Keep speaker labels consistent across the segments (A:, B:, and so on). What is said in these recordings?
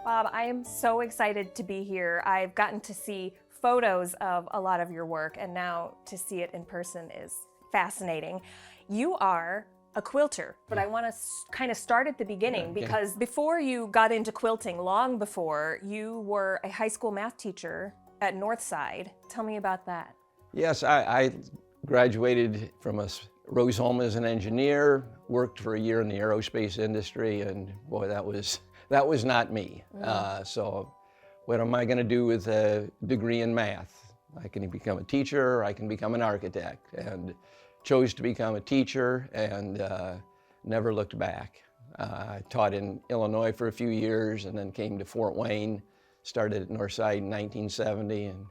A: Bob, I am so excited to be here. I've gotten to see photos of a lot of your work, and now to see it in person is fascinating. You are a quilter, but I want to kind of start at the beginning because before you got into quilting, long before, you were a high school math teacher at Northside. Tell me about that.
B: Yes, I graduated from Rose-Hulman as an engineer, worked for a year in the aerospace industry, and boy, that was not me. So what am I going to do with a degree in math? I can become a teacher, I can become an architect, and chose to become a teacher and never looked back. I taught in Illinois for a few years and then came to Fort Wayne, started at Northside in 1970, and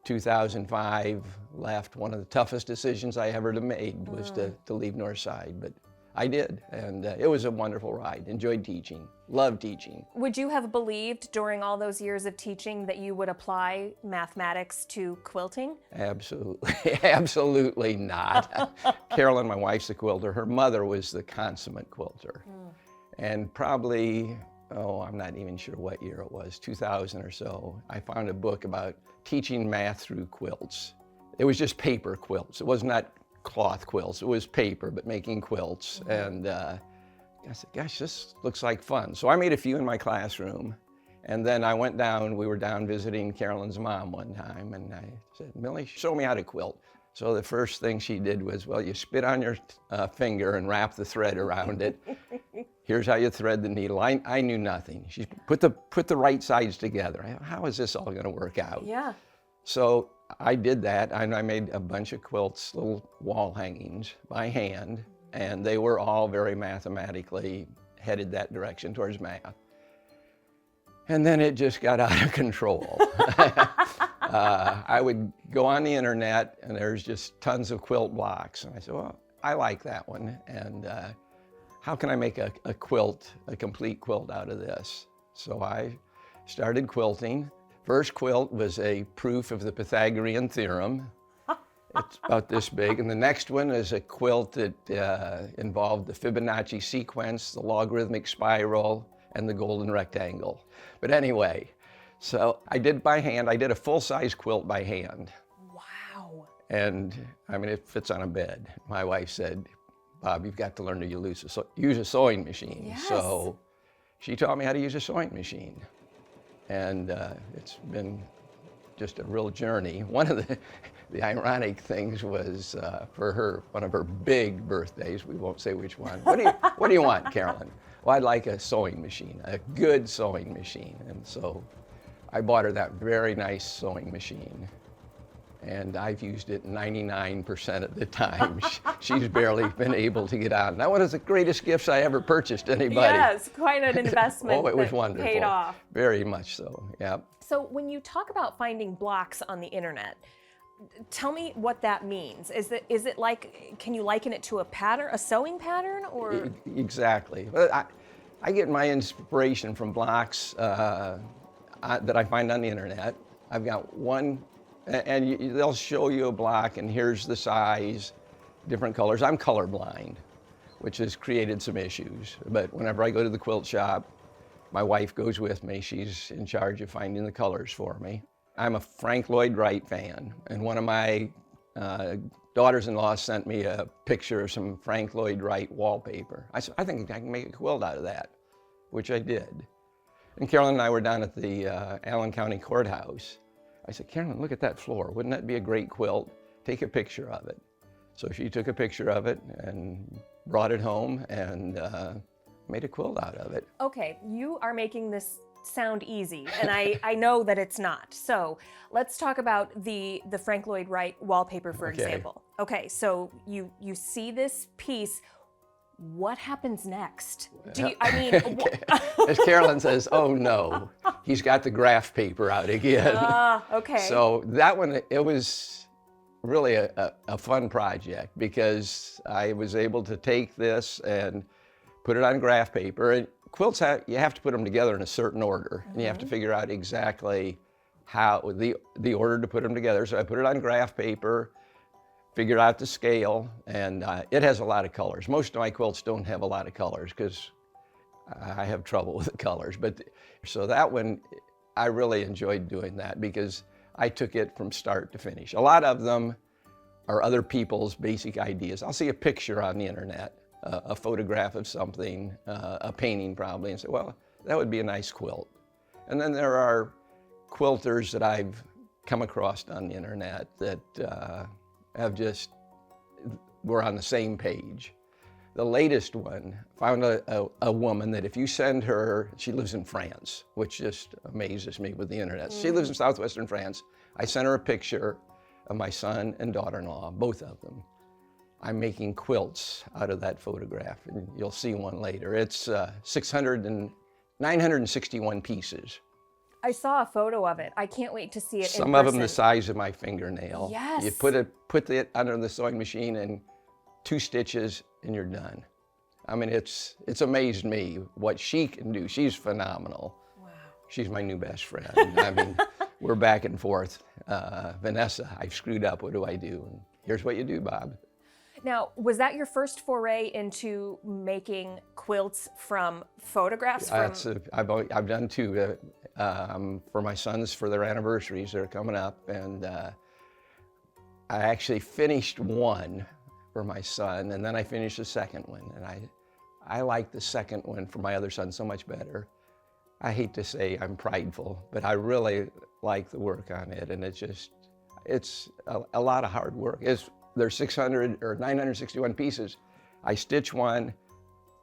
B: 2005 left. One of the toughest decisions I ever made was to leave Northside, but I did, and it was a wonderful ride. Enjoyed teaching, loved teaching.
A: Would you have believed during all those years of teaching that you would apply mathematics to quilting?
B: Absolutely, absolutely not. Carolyn, my wife's a quilter. Her mother was the consummate quilter. And probably, I'm not even sure what year it was, 2000 or so, I found a book about teaching math through quilts. It was just paper quilts. It was not cloth quilts. It was paper, but making quilts. And I said, gosh, this looks like fun. So I made a few in my classroom. And then I went down, we were down visiting Carolyn's mom one time, and I said, Millie, show me how to quilt. So the first thing she did was, well, you spit on your finger and wrap the thread around it. Here's how you thread the needle. I knew nothing. She put the right sides together. How is this all gonna work out?
A: Yeah.
B: So I did that, and I made a bunch of quilts, little wall hangings by hand, and they were all very mathematically headed that direction towards math. And then it just got out of control. I would go on the internet, and there's just tons of quilt blocks, and I said, well, I like that one, and how can I make a quilt, a complete quilt out of this? So I started quilting. First quilt was a proof of the Pythagorean theorem. It's about this big. And the next one is a quilt that involved the Fibonacci sequence, the logarithmic spiral, and the golden rectangle. But anyway, so I did by hand. I did a full-size quilt by hand.
A: Wow.
B: And I mean, it fits on a bed. My wife said, Bob, you've got to learn to use a sewing machine.
A: Yes.
B: So she taught me how to use a sewing machine. And it's been just a real journey. One of the ironic things was for her, one of her big birthdays, we won't say which one. What do you want, Carolyn? Well, I'd like a sewing machine, a good sewing machine. And so I bought her that very nice sewing machine. And I've used it 99% of the time. She's barely been able to get out. That one is the greatest gifts I ever purchased anybody.
A: Yes, quite an investment.
B: Oh, it was wonderful.
A: Paid off.
B: Very much so, yeah.
A: So when you talk about finding blocks on the internet, tell me what that means. Is it like, can you liken it to a pattern, a sewing pattern, or?
B: Exactly. I get my inspiration from blocks that I find on the internet. I've got one, and they'll show you a block, and here's the size, different colors. I'm colorblind, which has created some issues. But whenever I go to the quilt shop, my wife goes with me. She's in charge of finding the colors for me. I'm a Frank Lloyd Wright fan, and one of my daughters-in-law sent me a picture of some Frank Lloyd Wright wallpaper. I said, I think I can make a quilt out of that, which I did. And Carolyn and I were down at the Allen County Courthouse. I said, Carolyn, look at that floor. Wouldn't that be a great quilt? Take a picture of it. So she took a picture of it and brought it home and made a quilt out of it.
A: Okay, you are making this sound easy, and I know that it's not. So let's talk about the Frank Lloyd Wright wallpaper, for example. Okay, so you see this piece. What happens next?
B: As Carolyn says, oh no, he's got the graph paper out again.
A: Okay.
B: So that one, it was really a fun project because I was able to take this and put it on graph paper. And quilts, you have to put them together in a certain order, and you have to figure out exactly how the order to put them together. So I put it on graph paper, figured out the scale, and it has a lot of colors. Most of my quilts don't have a lot of colors because I have trouble with the colors. But so that one, I really enjoyed doing that because I took it from start to finish. A lot of them are other people's basic ideas. I'll see a picture on the internet, a photograph of something, a painting probably, and say, well, that would be a nice quilt. And then there are quilters that I've come across on the internet that we're on the same page. The latest one, found a woman that if you send her, she lives in France, which just amazes me with the internet. She lives in southwestern France. I sent her a picture of my son and daughter-in-law, both of them. I'm making quilts out of that photograph, and you'll see one later. It's 961 pieces.
A: I saw a photo of it. I can't wait to see it in
B: Some
A: person.
B: of them the size of my fingernail.
A: Yes.
B: You put it under the sewing machine and 2 stitches and you're done. I mean, it's amazed me what she can do. She's phenomenal.
A: Wow.
B: She's my new best friend. I mean, we're back and forth. Vanessa, I've screwed up. What do I do? And here's what you do, Bob.
A: Now, was that your first foray into making quilts from photographs?
B: I've done 2 for my sons for their anniversaries. They're coming up, and I actually finished one for my son, and then I finished the second one, and I like the second one for my other son so much better. I hate to say I'm prideful, but I really like the work on it, and it's a lot of hard work. There's 600 or 961 pieces. I stitch one,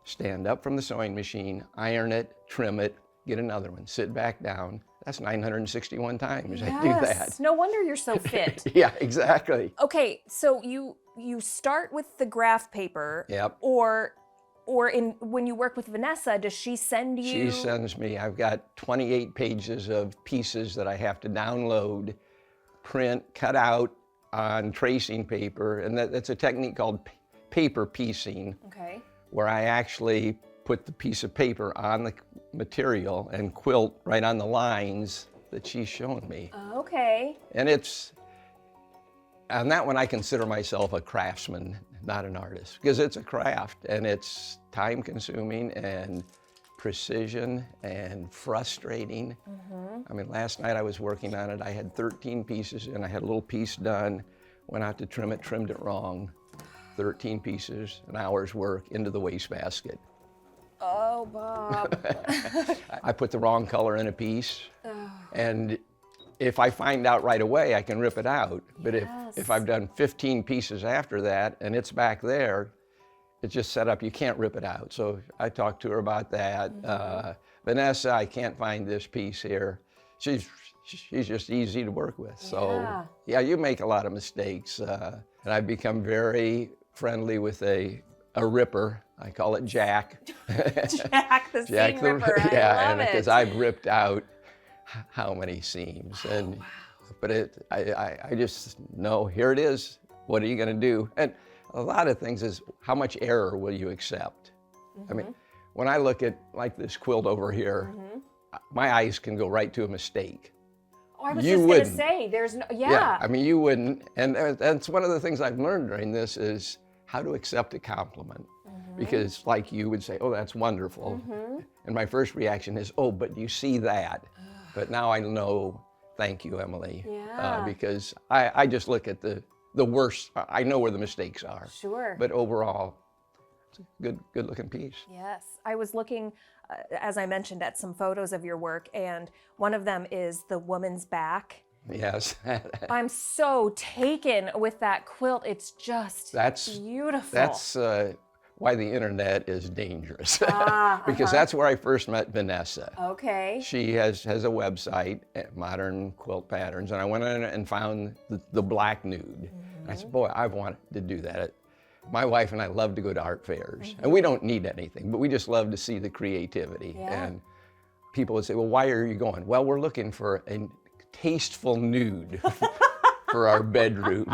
B: stand up from the sewing machine, iron it, trim it, get another one, sit back down. That's 961 times I do that.
A: No wonder you're so fit.
B: Yeah, exactly.
A: Okay, so you start with the graph paper.
B: Yep.
A: Or when you work with Vanessa, does she send you?
B: She sends me, I've got 28 pages of pieces that I have to download, print, cut out on tracing paper, and that's a technique called paper piecing.
A: Okay.
B: Where I actually put the piece of paper on the material and quilt right on the lines that she's shown me.
A: Okay.
B: And on that one I consider myself a craftsman, not an artist, because it's a craft and it's time consuming and precision and frustrating. I mean, last night I was working on it. I had 13 pieces and I had a little piece done, went out to trim it, trimmed it wrong. 13 pieces, an hour's work into the wastebasket.
A: Oh, Bob.
B: I put the wrong color in a piece, and if I find out right away, I can rip it out. But if I've done 15 pieces after that and it's back there, it's just set up, you can't rip it out. So I talked to her about that. Vanessa, I can't find this piece here. She's just easy to work with. So yeah, you make a lot of mistakes. And I've become very friendly with a ripper. I call it Jack.
A: Jack the seam ripper. I love it.
B: Because I've ripped out how many seams. And but I just know, here it is. What are you going to do? And a lot of things is, how much error will you accept? I mean, when I look at like this quilt over here, my eyes can go right to a mistake.
A: Oh, I was just going to say, there's no,
B: Yeah, I mean, you wouldn't. And that's one of the things I've learned during this is how to accept a compliment. Because like you would say, oh, that's wonderful. And my first reaction is, oh, but you see that. But now I know, thank you, Emily. Because I just look at the worst. I know where the mistakes are.
A: Sure.
B: But overall, it's a good looking piece.
A: Yes. I was looking, as I mentioned, at some photos of your work, and one of them is the woman's back.
B: Yes.
A: I'm so taken with that quilt. It's just beautiful.
B: That's why the internet is dangerous. Because that's where I first met Vanessa.
A: Okay.
B: She has a website, Modern Quilt Patterns, and I went in and found the black nude. And I said, boy, I've wanted to do that. My wife and I love to go to art fairs, and we don't need anything, but we just love to see the creativity. And people would say, well, why are you going? Well, we're looking for a tasteful nude for our bedroom.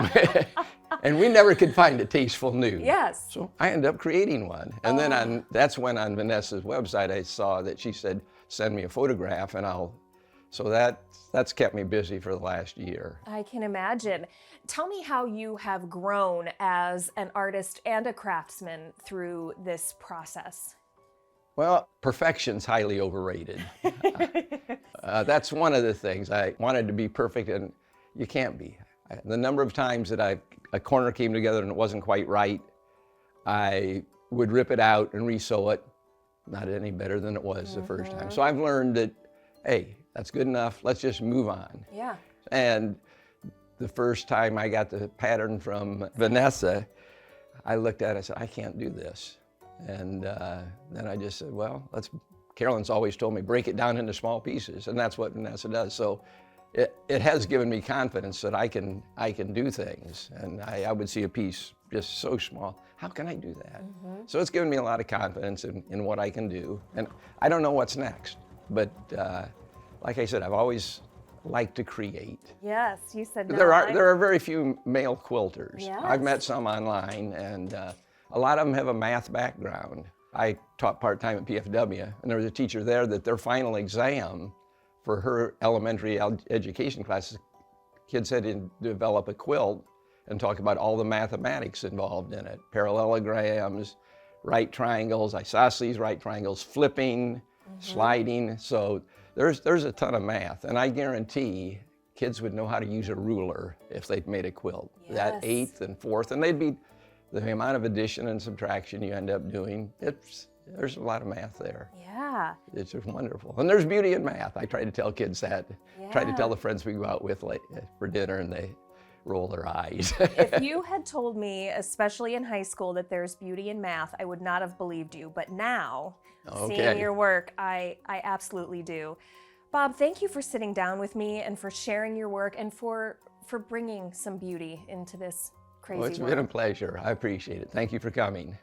B: And we never could find a tasteful nude.
A: Yes.
B: So I ended up creating one. And then that's when on Vanessa's website I saw that she said, send me a photograph and so that's kept me busy for the last year.
A: I can imagine. Tell me how you have grown as an artist and a craftsman through this process.
B: Well, perfection's highly overrated. That's one of the things. I wanted to be perfect, and you can't be. The number of times that a corner came together and it wasn't quite right, I would rip it out and re-sew it. Not any better than it was the first time. So I've learned that, hey, that's good enough. Let's just move on.
A: Yeah.
B: And the first time I got the pattern from Vanessa, I looked at it and said, I can't do this. And then I just said, well, Carolyn's always told me, break it down into small pieces. And that's what Vanessa does. So it has given me confidence that I can do things. And I would see a piece just so small. How can I do that? So it's given me a lot of confidence in what I can do. And I don't know what's next, but like I said, I've always liked to create.
A: Yes, you said no.
B: There are very few male quilters.
A: Yes.
B: I've met some online, and a lot of them have a math background. I taught part-time at PFW, and there was a teacher there that their final exam for her elementary education classes, kids had to develop a quilt and talk about all the mathematics involved in it. Parallelograms, right triangles, isosceles, right triangles, flipping, sliding. So there's a ton of math, and I guarantee kids would know how to use a ruler if they'd made a quilt.
A: Yes.
B: That eighth and fourth, and they'd be, the amount of addition and subtraction you end up doing, there's a lot of math there.
A: Yeah.
B: It's just wonderful. And there's beauty in math. I try to tell kids that. Try to
A: Yeah.
B: tell the friends we go out with for dinner, and they roll their eyes.
A: If you had told me, especially in high school, that there's beauty in math, I would not have believed you. But now, seeing
B: Okay.
A: your work, I absolutely do. Bob, thank you for sitting down with me and for sharing your work and for bringing some beauty into this crazy
B: Well, it's
A: world.
B: been a pleasure. I appreciate it. Thank you for coming.